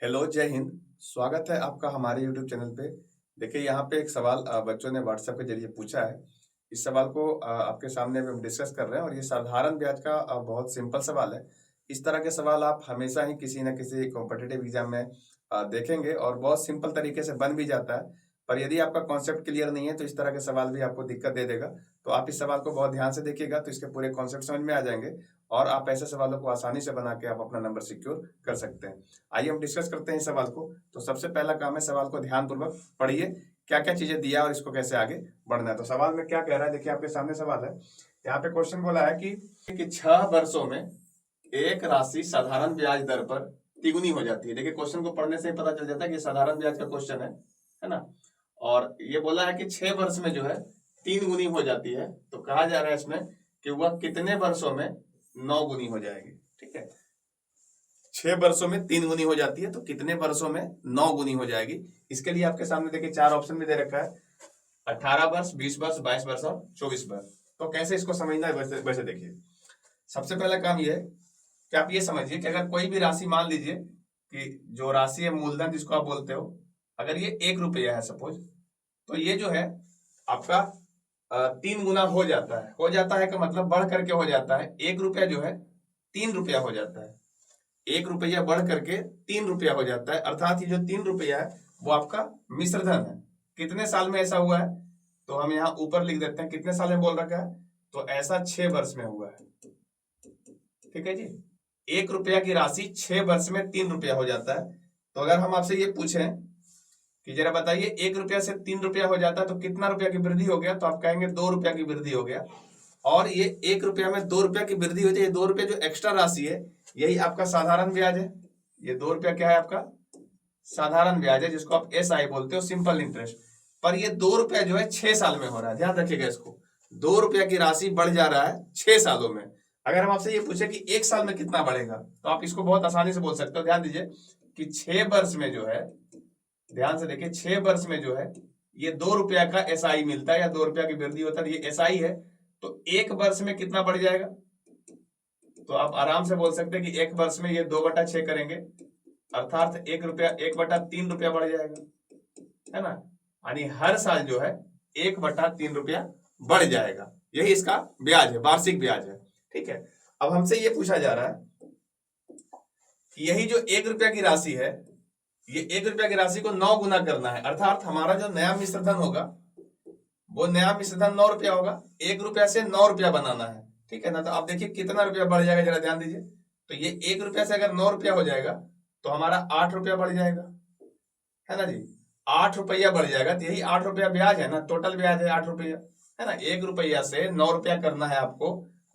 Hello, जय हिंद। स्वागत है आपका हमारे यूट्यूब चैनल पे। देखिए, यहाँ पे एक सवाल बच्चों ने व्हाट्सएप के जरिए पूछा है। इस सवाल को आपके सामने हम डिस्कस कर रहे हैं और ये साधारण ब्याज का बहुत सिंपल सवाल है। इस तरह के सवाल आप हमेशा ही किसी न किसी कॉम्पिटिटिव एग्जाम में देखेंगे और बहुत सिंपल तरीके से बन भी जाता है। पर यदि आपका कॉन्सेप्ट क्लियर नहीं है तो इस तरह के सवाल भी आपको दिक्कत दे देगा। तो आप इस सवाल को बहुत ध्यान से देखिएगा तो इसके पूरे कॉन्सेप्ट समझ में आ जाएंगे और आप ऐसे सवालों को आसानी से बना के आप अपना नंबर सिक्योर कर सकते हैं। आइए हम डिस्कस करते हैं इस सवाल को। तो सबसे पहला काम है, सवाल को ध्यानपूर्वक पढ़िए, क्या क्या चीजें दिया और इसको कैसे आगे बढ़ना है। तो सवाल में क्या कह रहा है, देखिए आपके सामने सवाल है। यहाँ पे क्वेश्चन बोला है कि 6 वर्षों में एक राशि साधारण ब्याज दर पर तिगुनी हो जाती है। देखिए, क्वेश्चन को पढ़ने से ही पता चल जाता है कि साधारण ब्याज का क्वेश्चन है ना। और ये बोला है कि 6 वर्ष में जो है 3 गुनी हो जाती है। तो कहा जा रहा है इसमें कि वह कितने वर्षों में 9 गुनी हो जाएगी। ठीक है, 6 वर्षों में 3 गुनी हो जाती है तो कितने वर्षों में 9 गुनी हो जाएगी। इसके लिए आपके सामने देखिए 4 ऑप्शन भी दे रखा है, 18 वर्ष, 20 वर्ष, 22 वर्ष और 24 वर्ष। तो कैसे इसको समझना है, वैसे देखिए, सबसे पहला काम यह है कि आप ये समझिए कि अगर कोई भी राशि, मान लीजिए कि जो राशि है मूलधन जिसको आप बोलते हो, अगर ये 1 रुपया है सपोज, तो ये जो है आपका 3 गुना हो जाता है। हो जाता है का मतलब बढ़ करके हो जाता है। 1 रुपया जो है 3 रुपया हो जाता है। 1 रुपया बढ़ करके 3 रुपया हो जाता है। अर्थात ये जो 3 रुपया है वो आपका मिश्रधन है। कितने साल में ऐसा हुआ है, तो हम यहाँ ऊपर लिख देते हैं कितने साल में बोल रखा है, तो ऐसा 6 वर्ष में हुआ है। ठीक है जी, 1 रुपया की राशि 6 वर्ष में 3 रुपया हो जाता है। तो अगर हम आपसे ये पूछें कि जरा बताइए 1 रुपया से 3 रुपया हो जाता है तो कितना रुपया की वृद्धि हो गया, तो आप कहेंगे 2 रुपया की वृद्धि हो गया। और ये 1 रुपया में 2 रुपया की वृद्धि होती है। 2 रुपया जो एक्स्ट्रा राशि है यही आपका साधारण ब्याज है। ये 2 रुपया क्या है, आपका साधारण ब्याज है, जिसको आप SI बोलते हो, सिंपल इंटरेस्ट। पर ये 2 रुपया जो है 6 साल में हो रहा है। ध्यान रखिएगा इसको, 2 रुपया की राशि बढ़ जा रहा है 6 सालों में। अगर हम आपसे ये पूछे कि 1 साल में कितना बढ़ेगा, तो आप इसको बहुत आसानी से बोल सकते हो। ध्यान दीजिए कि 6 वर्ष में जो है, ध्यान से देखिए, 6 वर्ष में जो है ये 2 रुपया का SI मिलता है या 2 रुपया की वृद्धि होता है, ये SI है। तो 1 वर्ष में कितना बढ़ जाएगा, तो आप आराम से बोल सकते हैं कि 1 वर्ष में ये 2/6 करेंगे, अर्थात 1 रुपया 1/3 रुपया बढ़ जाएगा, है ना। यानी हर साल जो है 1/3 रुपया बढ़ जाएगा। यही इसका ब्याज है, वार्षिक ब्याज है। ठीक है, अब हमसे ये पूछा जा रहा है कि यही जो 1 रुपया की राशि है, ये 1 रुपया की राशि को 9 गुना करना है। अर्थात हमारा जो नया मिश्रधन होगा वो नया मिश्रधन 9 रुपया होगा। 1 रुपया से 9 रुपया बनाना है। ठीक है ना, तो आप देखिए कितना रुपया बढ़ जाएगा, जरा ध्यान दीजिए। तो ये 1 रुपया से अगर 9 रुपया हो जाएगा तो हमारा 8 रुपया बढ़ जाएगा, है ना जी। 8 रुपया बढ़ जाएगा, तो यही 8 रुपया ब्याज है ना, टोटल ब्याज है 8 रुपया, है ना। 1 रुपया से 9 रुपया करना है आपको,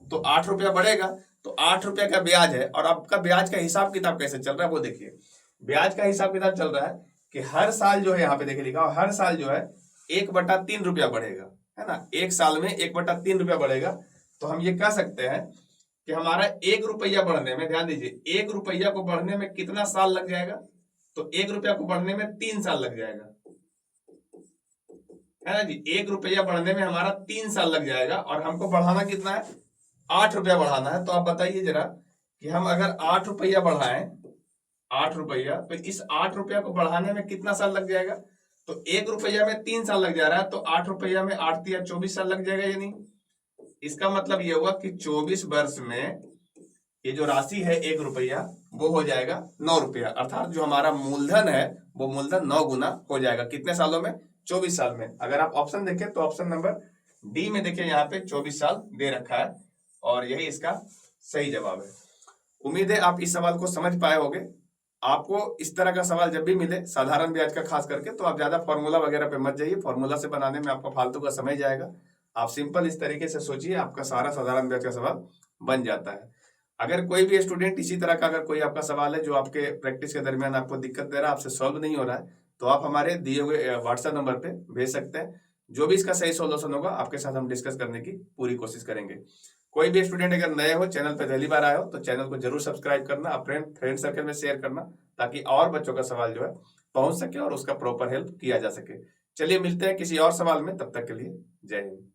तो 8 रुपया बढ़ेगा, तो 8 रुपया का ब्याज है। और आपका ब्याज का हिसाब किताब कैसे चल रहा है वो देखिए। ब्याज का हिसाब किताब चल रहा है कि हर साल जो है, यहाँ पे देखिए लिखा हो, हर साल जो है 1/3 रुपया बढ़ेगा, है ना। 1 साल में 1/3 रुपया बढ़ेगा। तो हम ये कह सकते हैं कि हमारा 1 रुपया बढ़ने में, ध्यान दीजिए, 1 रुपया को बढ़ने में कितना साल लग जाएगा, तो 1 रुपया को बढ़ने में 3 साल लग जाएगा, है ना जी। 1 रुपया बढ़ने में हमारा 3 साल लग जाएगा और हमको बढ़ाना कितना है, 8 रुपया बढ़ाना है। तो आप बताइए जरा कि हम अगर 8 रुपया बढ़ाएं, 8 रुपया, तो इस 8 रुपया को बढ़ाने में कितना साल लग जाएगा, तो 1 रुपया में 3 साल लग जा रहा है, तो 8 रुपया में 8 या 24 साल लग जाएगा। यानी इसका मतलब ये हुआ कि 24 वर्ष में ये जो राशि है 1 रुपया वो हो जाएगा 9 रुपया। अर्थात जो हमारा मूलधन है वो मूलधन 9 गुना हो जाएगा। कितने सालों में, 24 साल में। अगर आप ऑप्शन देखें तो ऑप्शन नंबर डी में देखिए, यहाँ पे 24 साल दे रखा है और यही इसका सही जवाब है। उम्मीद है आप इस सवाल को समझ पाए होंगे। आपको इस तरह का सवाल जब भी मिले, साधारण ब्याज का खास करके, तो आप ज्यादा फॉर्मूला वगैरह पे मत जाइए। फॉर्मूला से बनाने में आपका फालतू का समय जाएगा। आप सिंपल इस तरीके से सोचिए, आपका सारा साधारण ब्याज का सवाल बन जाता है। अगर कोई भी स्टूडेंट इसी तरह का, अगर कोई आपका सवाल है जो आपके प्रैक्टिस के दरमियान आपको दिक्कत दे रहा है, आपसे सॉल्व नहीं हो रहा है, तो आप हमारे दिए हुए व्हाट्सएप नंबर पे भेज सकते हैं। जो भी इसका सही सॉल्यूशन होगा आपके साथ हम डिस्कस करने की पूरी कोशिश करेंगे। कोई भी स्टूडेंट अगर नए हो, चैनल पे पहली बार आए हो, तो चैनल को जरूर सब्सक्राइब करना, अपने फ्रेंड सर्कल में शेयर करना, ताकि और बच्चों का सवाल जो है पहुंच सके और उसका प्रॉपर हेल्प किया जा सके। चलिए मिलते हैं किसी और सवाल में, तब तक के लिए जय हिंद।